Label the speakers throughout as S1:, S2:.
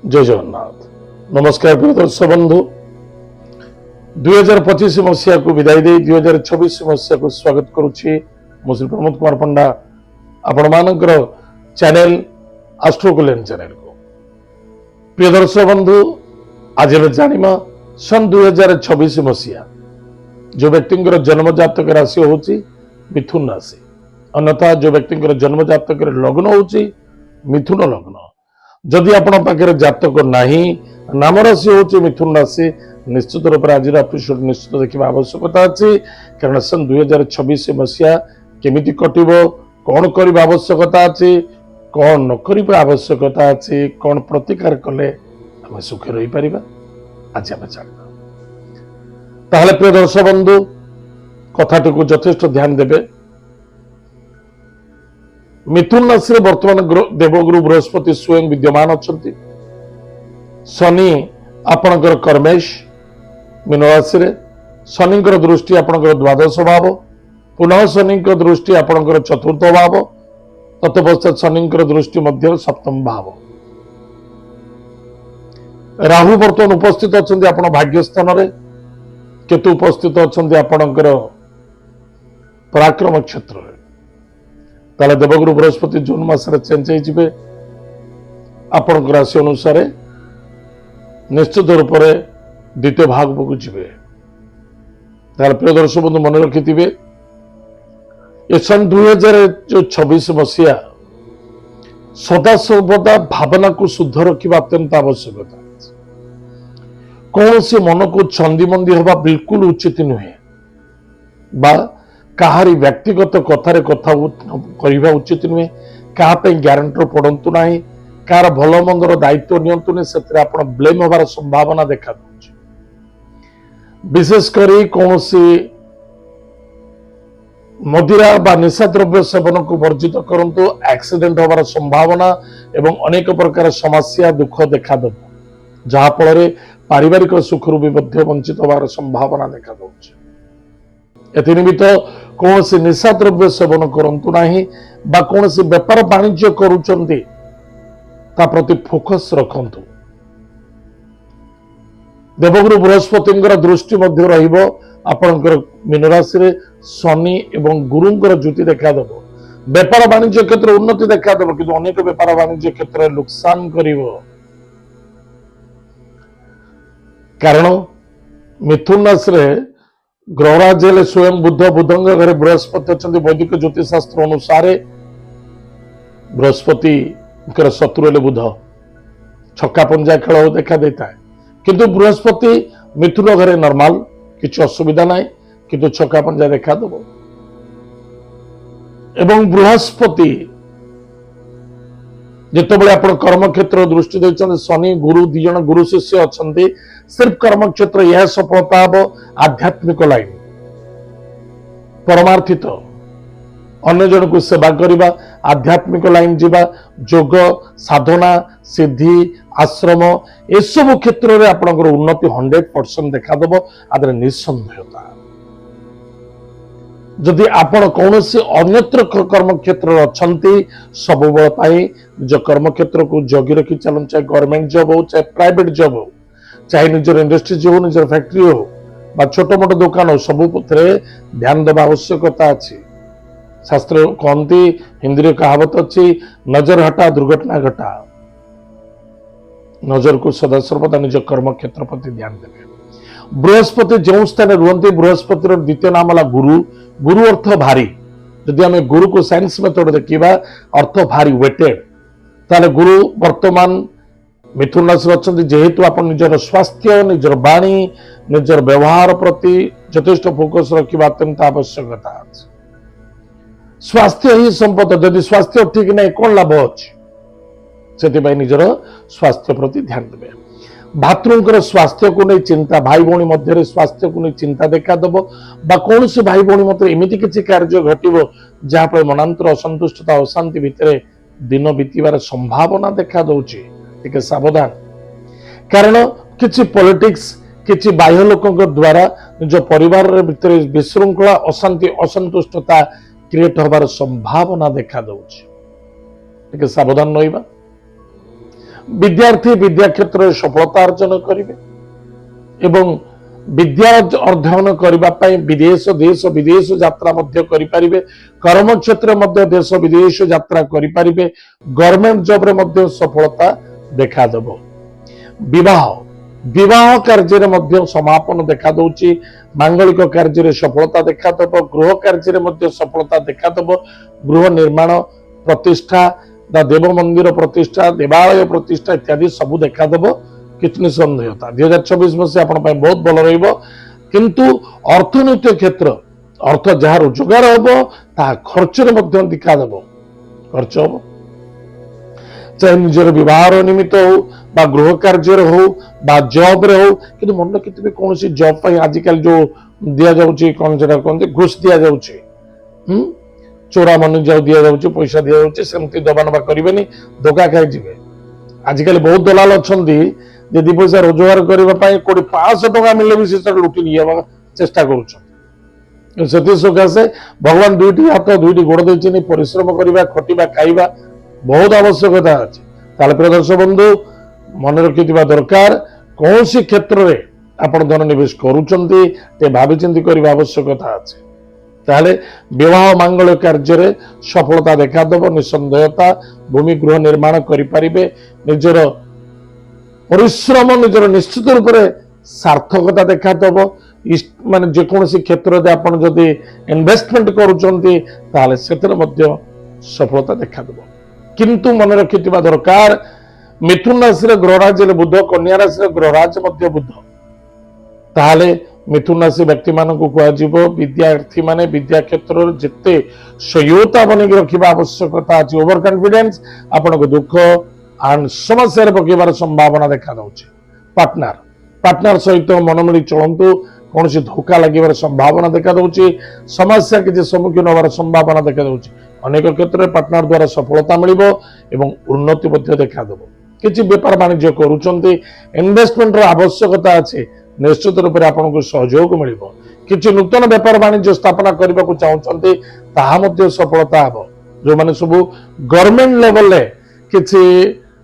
S1: जय जगन्नाथ। नमस्कार प्रिय दर्शक बंधु, 2025 मसीहा को विदाई दे 2026 मसीहा को स्वागत करुच्ची। मु श्री प्रमोद कुमार पंडा आपण मानकर चैनल एस्ट्रो कल्याण चैनल को। प्रिय दर्शक बंधु, आज जानिमा सन 2026 मसीहा जो व्यक्ति जन्म जातक राशि होची मिथुन राशि, अन्यथा जो व्यक्ति जन्म जातक लग्न होची मिथुन लग्न। जदि आपण पाखे जातक नाही, नाम राशि होची मिथुन राशि, निश्चित रूप से आज एपिसोड निश्चित देखा आवश्यकता अच्छी। कारण सन 2026 मसीहा केमिति कटिबो, कौन करबा आवश्यकता अच्छी, कौन न करबा आवश्यकता अच्छी, कौन प्रतिकार कले आम सुखी रही पारिबा, आज आम जानिबा। ताहले प्रिय दर्शक बंधु, कथाटी को यथेष्ट ध्यान देबे। मिथुन राशि रे वर्तमान देवगुरु बृहस्पति स्वयं विद्यमान अच्छा। शनि आपणकर कर्मेश मीन राशि रे, शनि दृष्टि आपणकर द्वादश भाव, पुनः शनि दृष्टि आपणकर चतुर्थ भाव, तत्पश्चात शनि दृष्टि मध्य सप्तम भाव। राहु वर्तमान उपस्थित अच्छा आपण भाग्य स्थान रे, केतु उपस्थित अच्छा आपणकर पराक्रम क्षेत्र रे। ताले देवगुरु बृहस्पति जून मास चेंज हो आपण राशि अनुसार निश्चित रूप से द्वितीय भाग को जी। प्रिय दर्शक बंधु मन रखि ये सन 2026 मसीहा सदा सर्वदा भावना को शुद्ध रखा अत्यंत आवश्यकता। कौन से मन को छंदी हवा बिल्कुल उचित नुहे, कहारी व्यक्तिगत कथार कथा करवा उचित नुहे, क्या ग्यारंटर पड़तु ना, कार भल मंदर दायित्व नियंतुनि, से ब्लेम होबार संभावना देखा दूचे। विशेषकर कौन सी मदिरा बा निशा द्रव्य सेवन को वर्जित करंतु, एक्सीडेंट होबार संभावना एवं अनेक प्रकार समस्या दुख देखा दब, जहा फल पारिवारिक सुखरु भी वंचित होबार संभावना देखा दूचे। एनिमित्त कौन सी निशा द्रव्य सेवन करंतु नाही, बा कौन सी व्यापार वाणिज्य करुचंती ता प्रति फोकस रखंतु। देवगुरु बृहस्पति दृष्टि मध्य रहिबो आपणकर मीन राशि रे, शनि एवं गुरुंकर ज्योति देखा दब। व्यापार वाणिज्य क्षेत्र उन्नति देखा दब, किंतु अनेक व्यापार वाणिज्य क्षेत्र नुकसान करिवो। कारण मिथुन राशि रे ग्रहराज स्वयं बुध, बुधंग घरे बृहस्पति अच्छा। वैदिक ज्योतिष शास्त्र अनुसार बृहस्पति शत्रु बुध, छक्का पंजा खेल देखा देता है, किंतु बृहस्पति मिथुन घरे नॉर्मल किसी असुविधा ना, किंतु छक्का पंजा देखा दब। एवं बृहस्पति जितेबाला आप कर्म क्षेत्र दृष्टि देते, शनि गुरु दिज गुरु शिष्य अच्छा। सिर्फ कर्म क्षेत्र यह सफलता हम आध्यात्मिक लाइन, परमार्थित अन्य जन को सेवा करवा, आध्यात्मिक लाइन जीवा, जोग साधना सिद्धि आश्रम ए सब क्षेत्र में आपंकर उन्नति 100% देखा दब। आदर निसंदेहता जदि आपण कौन से अन्यत्र कर्म क्षेत्र अच्छा, सब निज कर्म क्षेत्र को जगी रखी चलन, चाहे गवर्नमेंट जॉब हो, चाहे प्राइवेट जॉब हो, चाहे निजर इंडस्ट्री हो, निजर फैक्ट्री हो, बा छोट मोट दुकान हो, सब ध्यान देवा आवश्यकता अच्छी। शास्त्र कहती, हिंदी कहावत अच्छी, नजर हटा दुर्घटना घटा। नजर को सदा सर्वदा निज कर्म क्षेत्र प्रति ध्यान देवे। बृहस्पति जो स्थान रुहति, बृहस्पति द्वितीय नाम है गुरु। गुरु अर्थ भारी, जदि आम गुरु को साइंस मेथड देखा अर्थ भारी वेटेड, ताले गुरु वर्तमान मिथुन राशि अच्छा। जेहेतु आप निजर स्वास्थ्य, निजर वाणी, निजर व्यवहार प्रति यथेष्ट फोकस रखा अत्यंत आवश्यकता अच्छी। स्वास्थ्य ही संपद, जदि स्वास्थ्य ठीक नहीं कौन लाभ अच्छी, से निजर स्वास्थ्य प्रति ध्यान देवे। भातृंकर स्वास्थ्य को नहीं चिंता, भाई भौणी मध्य स्वास्थ्य को नहीं चिंता देखा दब, बा कौन से भाई भौणी मत एमती किसी कार्य घटव जहाँफल मनांतर असंतुष्टता अशांति भितर दिन बीतबार संभावना देखा दौची। टिके सावधान, कारण किसी पॉलिटिक्स, किसी बाह्य लोकों द्वारा निज परिवार भितर विशृंखला अशांति असंतुष्टता क्रिएट होबार संभावना देखा दौची। टिके सावधान रहिबा। विद्यार्थी विद्या क्षेत्र में सफलता अर्जन करेंगे एवं विद्या अध्ययन करने विदेश देश विदेश यात्रा करें कर्म क्षेत्र में देश विदेश यात्रा करें गवर्नमेंट जॉब रे सफलता देखा विवाह विवाह कार्य में समापन देखा दौची मांगलिक कार्य सफलता देखा गृह कार्य सफलता देखा गृह निर्माण प्रतिष्ठा देव मंदिर प्रतिष्ठा देवालय प्रतिष्ठा इत्यादि सबू देखा कितनी निसंदेहता 2024 मसीहा आपण बहुत भल रु अर्थनैतिक क्षेत्र अर्थ जहाँ रोजगार हम ता खर्च देखा खर्च हम चाहे निजर विवाह निमित्त हो गृह कार्य हो जॉब रे हो कि मन रखिथे कौन जॉब आजिकल जो दि जाऊँगी कौन से कहते घुष दि जाऊँगी चोरा मन जाऊ दि जाऊँगी पैसा दि जाऊँगी सेमती दबा नबा करेनि धोखा खाई आजिकल बहुत दलाल अच्छा दी पैसा रोजगार करने कोटी 500 टका मिले भी से लुटि नहीं चेष्टा करुँचे भगवान दुईटी हाथ दुईटी गोड़ देते परिश्रम करवा खटिबा खाइबा बहुत आवश्यकता अच्छे प्रिय दर्शक बंधु मन रखि दरकार कौन सी क्षेत्र में आप धन निवेश करुँचे भाविचिंती करने आवश्यकता अच्छे ताहले विवाह मांगल कार्य सफलता देखा निसंदेहता भूमि गृह निर्माण करें निजर परिश्रम निजर निश्चित रूप से सार्थकता देखा मान जेकोसी क्षेत्र में आप जदि इन्वेस्टमेंट करुँचे सफलता देखा किंतु मन रखि दरकार मिथुन राशि ग्रहराज बुध कन्या राशि ग्रहराज बुध ताहले मिथुन राशि व्यक्ति मान कह विद्यार्थी माने विद्या क्षेत्र जिते संयमता बन रखा आवश्यकता अच्छी ओवर कॉन्फिडेंस आपण को दुख एंड समस्या पकेबार संभावना देखा पार्टनर पार्टनर सहित मनमिली चलतु कौन धोखा लगे संभावना देखा समस्या किसी सम्मुखीन होवार संभावना देखा अनेक क्षेत्र में पार्टनर द्वारा सफलता मिल उन्नति देखा किसी बेपार वाणिज्य करुँच इन्वेस्टमेंट आवश्यकता अच्छे निश्चित रूप से आपको सहयोग मिल किसी नूतन बेपार वाणिज्य स्थापना करने को चाहते सफलता हम जो मैंने सब गवर्नमेंट लेवल किसी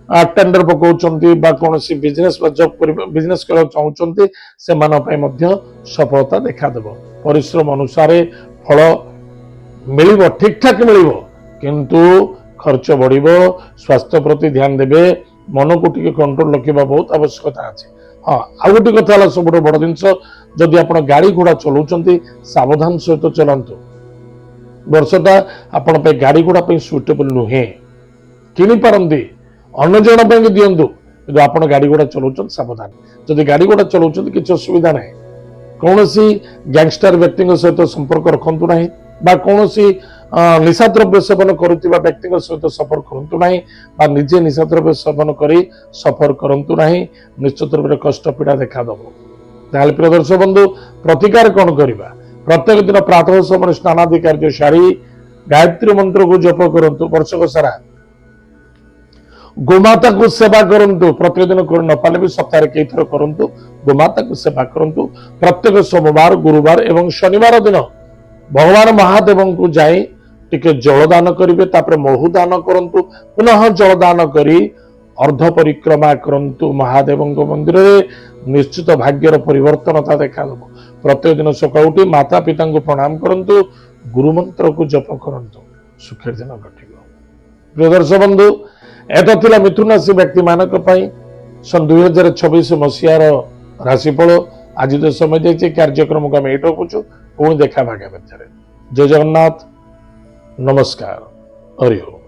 S1: टेंडर पकाउछंती बा कोनोसी बिजनेस जॉब बिजनेस करना चाहते से सफलता देखा परिश्रम अनुसार फल मिल ठीक ठाक मिल किंतु खर्च बढ़ स्वास्थ्य प्रति ध्यान देवे मन को टी कंट्रोल रखा बहुत आवश्यकता अच्छे हाँ आ गोटे कथा सब बड़ जिनस जदि आप गाड़ी घोड़ा चलाउछंती सावधान सहित चलांतु वर्षटा आपण गाड़ी घोड़ा सुइटेबल नुहे किनी पारंती अन्य जन दिंतु कि आप गाड़ी घोड़ा चलाउछन सावधान जदि गाड़ी घोड़ा चलाउछन किसी असुविधा ना कौन गैंगस्टर व्यक्ति सहित संपर्क रखु ना बा कौन निशा द्रव्य सेवन करुवा व्यक्ति सहित सफर करूँ ना निजे निशा द्रव्य सेवन कर सफर करूँ ना निश्चित रूप से कष्ट पीड़ा देखा ताल प्रिय दर्शक बंधु प्रतिकार कौन करवा प्रत्येक दिन प्रातः समय स्नानादि कार्य सारी गायत्री मंत्र को जप करूँ वर्षक सारा गोमाता को सेवा करंतु प्रतिदिन कर न पाले भी सप्ताह कई थर करंतु गोमाता को सेवा करंतु प्रत्येक सोमवार गुरुवार एवं शनिवार दिन भगवान महादेव को जाई टिके जलदान करेंगे तापर महु दान करंतु पुनः जलदान करी अर्ध परिक्रमा करंतु महादेव मंदिर निश्चित भाग्यर परिवर्तनता देखा प्रत्येक दिन सकाल उठी माता पिता को प्रणाम करंतु गुरु मंत्र को जप करंतु सुखर दिन घटिबो प्रिय दर्शक बंधु एटा थिला मिथुन राशि व्यक्ति मानक सन 2026 मसीहार राशिफल आज जो समय जाइए कार्यक्रम को आम ये रखुचु पुणी देखा भाग्य जय जगन्नाथ नमस्कार हरि ओम।